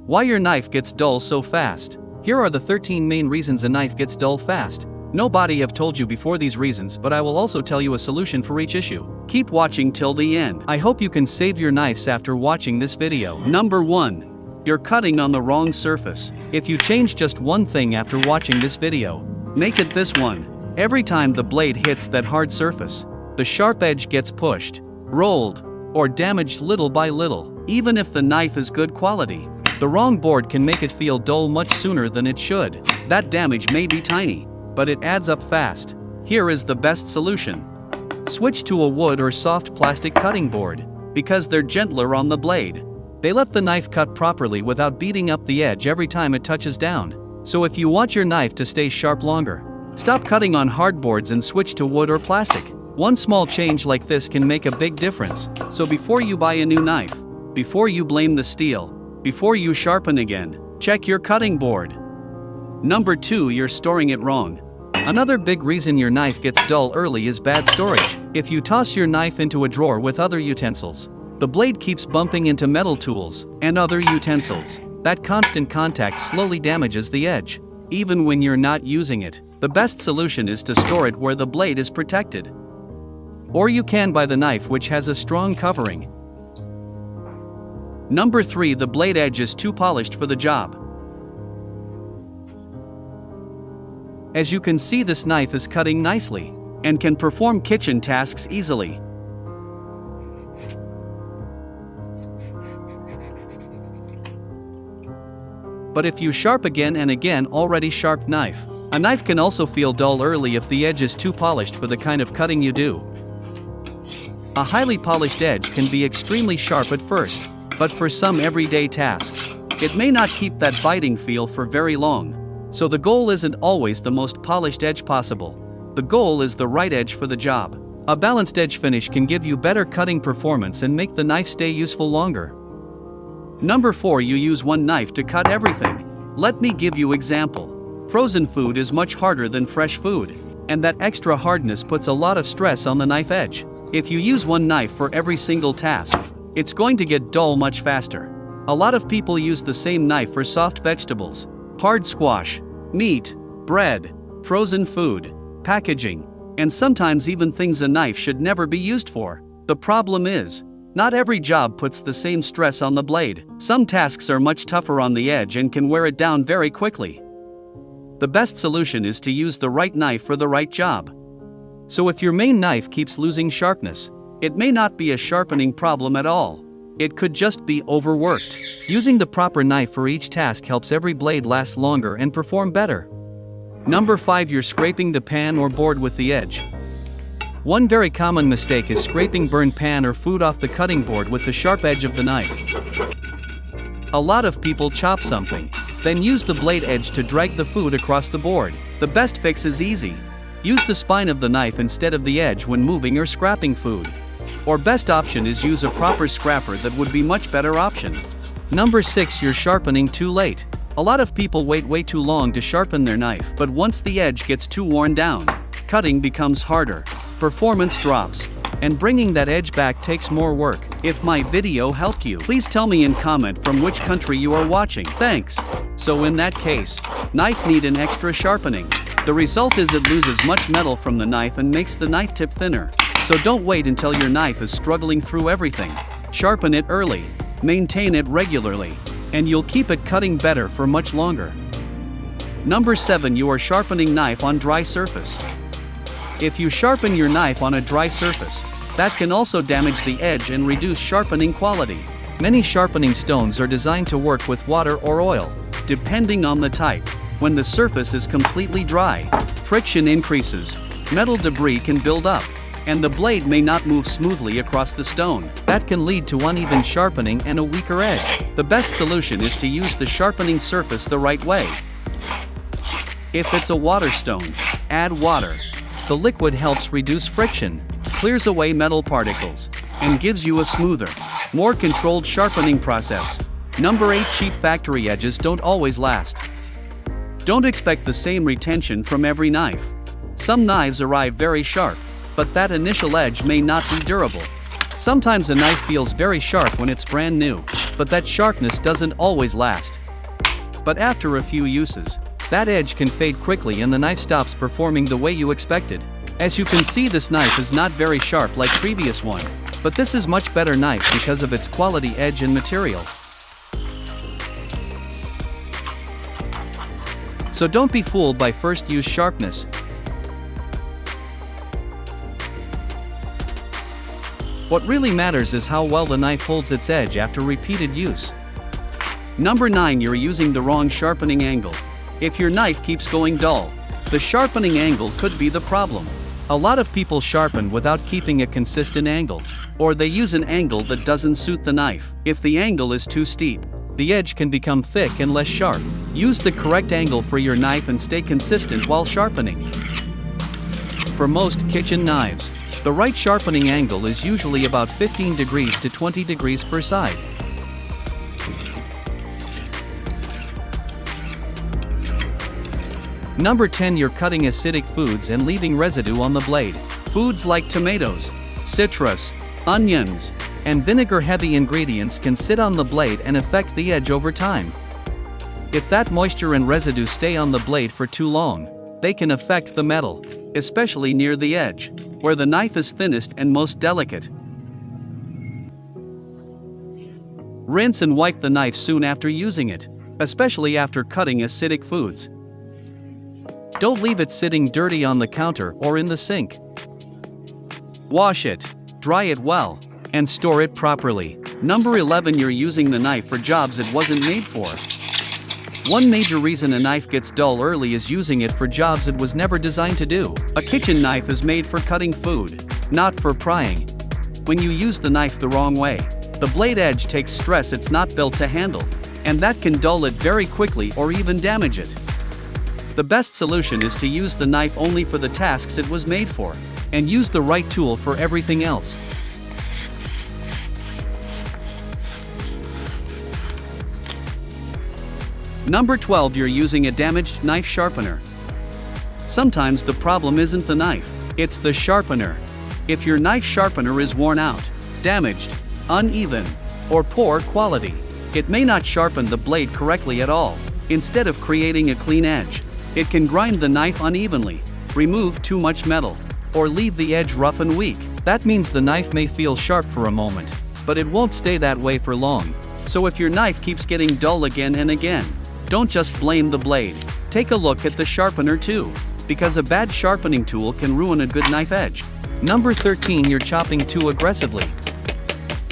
Why your knife gets dull so fast. Here are the 13 main reasons a knife gets dull fast. Nobody have told you before these reasons, but I will also tell you a solution for each issue. Keep watching till the end. I hope you can save your knives after watching this video. Number 1. You're cutting on the wrong surface. If you change just one thing after watching this video, make it this one. Every time the blade hits that hard surface, the sharp edge gets pushed, rolled, or damaged little by little. Even if the knife is good quality, the wrong board can make it feel dull much sooner than it should. That damage may be tiny, but it adds up fast. Here is the best solution. Switch to a wood or soft plastic cutting board, because they're gentler on the blade. They let the knife cut properly without beating up the edge every time it touches down. So if you want your knife to stay sharp longer, stop cutting on hard boards and switch to wood or plastic. One small change like this can make a big difference. So before you buy a new knife, before you blame the steel, before you sharpen again, check your cutting board. Number 2. You're storing it wrong. Another big reason your knife gets dull early is bad storage. If you toss your knife into a drawer with other utensils, the blade keeps bumping into metal tools and other utensils. That constant contact slowly damages the edge, even when you're not using it. The best solution is to store it where the blade is protected. Or you can buy the knife which has a strong covering. Number 3. The blade edge is too polished for the job. As you can see, this knife is cutting nicely and can perform kitchen tasks easily. But if you sharp again and again already sharp knife, a knife can also feel dull early if the edge is too polished for the kind of cutting you do. A highly polished edge can be extremely sharp at first, but for some everyday tasks, it may not keep that biting feel for very long. So the goal isn't always the most polished edge possible. The goal is the right edge for the job. A balanced edge finish can give you better cutting performance and make the knife stay useful longer. Number 4. You use one knife to cut everything. Let me give you example. Frozen food is much harder than fresh food, and that extra hardness puts a lot of stress on the knife edge. If you use one knife for every single task, it's going to get dull much faster. A lot of people use the same knife for soft vegetables, hard squash, meat, bread, frozen food, packaging, and sometimes even things a knife should never be used for. The problem is, not every job puts the same stress on the blade. Some tasks are much tougher on the edge and can wear it down very quickly. The best solution is to use the right knife for the right job. So if your main knife keeps losing sharpness, it may not be a sharpening problem at all. It could just be overworked. Using the proper knife for each task helps every blade last longer and perform better. Number 5. You're scraping the pan or board with the edge. One very common mistake is scraping burned pan or food off the cutting board with the sharp edge of the knife. A lot of people chop something, then use the blade edge to drag the food across the board. The best fix is easy. Use the spine of the knife instead of the edge when moving or scrapping food. Or best option is use a proper scrapper. That would be much better option. Number 6. You're sharpening too late. A lot of people wait way too long to sharpen their knife, but once the edge gets too worn down, cutting becomes harder, performance drops, and bringing that edge back takes more work. If my video helped you, please tell me in comment from which country you are watching. Thanks. So in that case, knife need an extra sharpening. The result is it loses much metal from the knife and makes the knife tip thinner. So don't wait until your knife is struggling through everything. Sharpen it early, maintain it regularly, and you'll keep it cutting better for much longer. Number 7. You are sharpening knife on dry surface. If you sharpen your knife on a dry surface, that can also damage the edge and reduce sharpening quality. Many sharpening stones are designed to work with water or oil, depending on the type. When the surface is completely dry, friction increases, metal debris can build up, and the blade may not move smoothly across the stone. That can lead to uneven sharpening and a weaker edge. The best solution is to use the sharpening surface the right way. If it's a water stone, add water. The liquid helps reduce friction, clears away metal particles, and gives you a smoother, more controlled sharpening process. Number 8. Cheap factory edges don't always last. Don't expect the same retention from every knife. Some knives arrive very sharp, but that initial edge may not be durable. Sometimes a knife feels very sharp when it's brand new, but that sharpness doesn't always last. But after a few uses, that edge can fade quickly and the knife stops performing the way you expected. As you can see, this knife is not very sharp like previous one, but this is much better knife because of its quality edge and material. So don't be fooled by first use sharpness. What really matters is how well the knife holds its edge after repeated use. Number 9. You're using the wrong sharpening angle. If your knife keeps going dull, the sharpening angle could be the problem. A lot of people sharpen without keeping a consistent angle, or they use an angle that doesn't suit the knife. If the angle is too steep, the edge can become thick and less sharp. Use the correct angle for your knife and stay consistent while sharpening. For most kitchen knives, the right sharpening angle is usually about 15 degrees to 20 degrees per side. Number 10. You're cutting acidic foods and leaving residue on the blade. Foods like tomatoes, citrus, onions, and vinegar-heavy ingredients can sit on the blade and affect the edge over time. If that moisture and residue stay on the blade for too long, they can affect the metal, especially near the edge, where the knife is thinnest and most delicate. Rinse and wipe the knife soon after using it, especially after cutting acidic foods. Don't leave it sitting dirty on the counter or in the sink. Wash it, dry it well, and store it properly. Number 11. You're using the knife for jobs it wasn't made for. One major reason a knife gets dull early is using it for jobs it was never designed to do. A kitchen knife is made for cutting food, not for prying. When you use the knife the wrong way, the blade edge takes stress it's not built to handle, and that can dull it very quickly or even damage it. The best solution is to use the knife only for the tasks it was made for, and use the right tool for everything else. Number 12. You're using a damaged knife sharpener. Sometimes the problem isn't the knife, it's the sharpener. If your knife sharpener is worn out, damaged, uneven, or poor quality, it may not sharpen the blade correctly at all. Instead of creating a clean edge, it can grind the knife unevenly, remove too much metal, or leave the edge rough and weak. That means the knife may feel sharp for a moment, but it won't stay that way for long. So if your knife keeps getting dull again and again, don't just blame the blade. Take a look at the sharpener too, because a bad sharpening tool can ruin a good knife edge. Number 13. You're chopping too aggressively.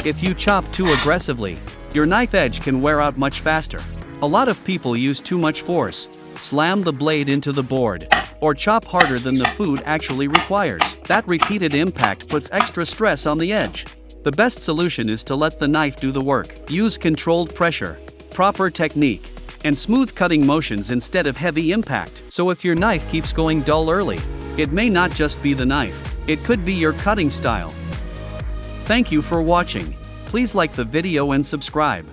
If you chop too aggressively, your knife edge can wear out much faster. A lot of people use too much force, slam the blade into the board, or chop harder than the food actually requires. That repeated impact puts extra stress on the edge. The best solution is to let the knife do the work. Use controlled pressure, proper technique, and smooth cutting motions instead of heavy impact. So if your knife keeps going dull early, it may not just be the knife, it could be your cutting style. Thank you for watching. Please like the video and subscribe.